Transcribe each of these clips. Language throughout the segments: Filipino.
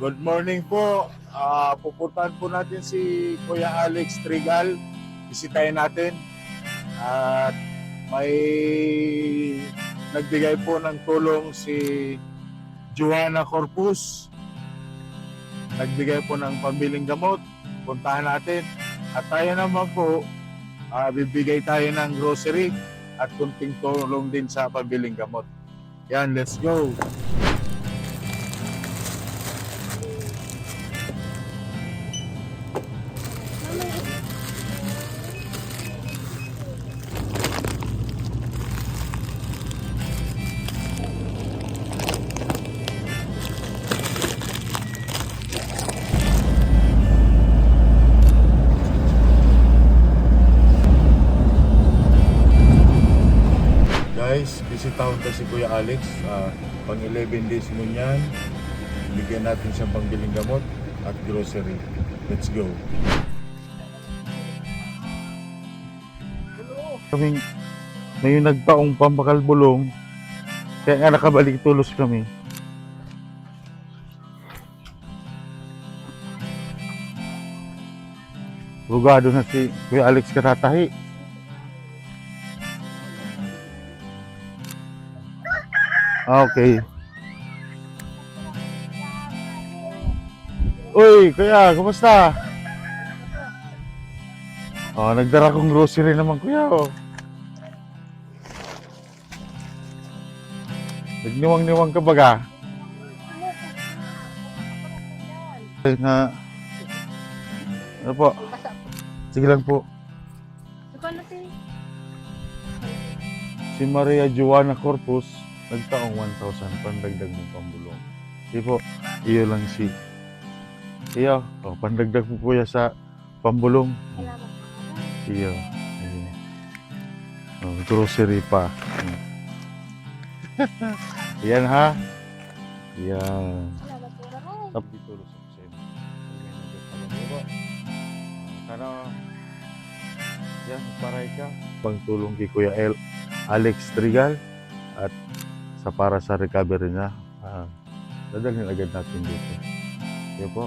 Good morning po. Pupuntahan po natin si Kuya Alex Trigal. Bisitahin natin. At may nagbigay po ng tulong si Joanna Corpus. Nagbigay po ng pambiling gamot. Puntahan natin. At tayo naman po, bibigay tayo ng grocery at kunting tulong din sa pambiling gamot. Yan, let's go. Guys, bisitahon ta si Kuya Alex. Pang 11 days mo niyan. Bigyan natin siyang pangbiling gamot at grocery. Let's go. Kaming may nagpaong pambakal bulong. Kaya nga nakabalik tulos kami. Bugado na si Kuya Alex katatahi. Okay. Uy, kuya, kumusta? Oh, nagdara kong grocery naman, kuya. Oh. Nagniwang-niwang ka baga? Na, ano po? Sige lang po. Si Maria Joanna Corpus, nagtaong 1,000 pandagdag ng pambulong. Sige po, iyo lang si... Iyo, pandagdag po kuya sa pambulong. Iyo. Grocery pa. Yan ha. Yan. Tapos tulong sa kusina. Sana yan, paray ka. Pangtulong kay Kuya Alex Trigal at sa para sa recovery niya. Dadalhin agad natin dito. Yan po.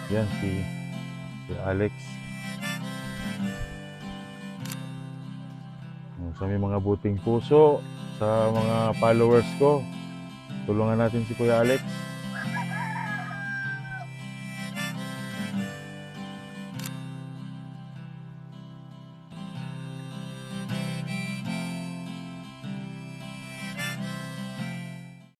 Yan si Alex. Sa may mga buting puso, sa mga followers ko, tulungan natin si Kuya Alex.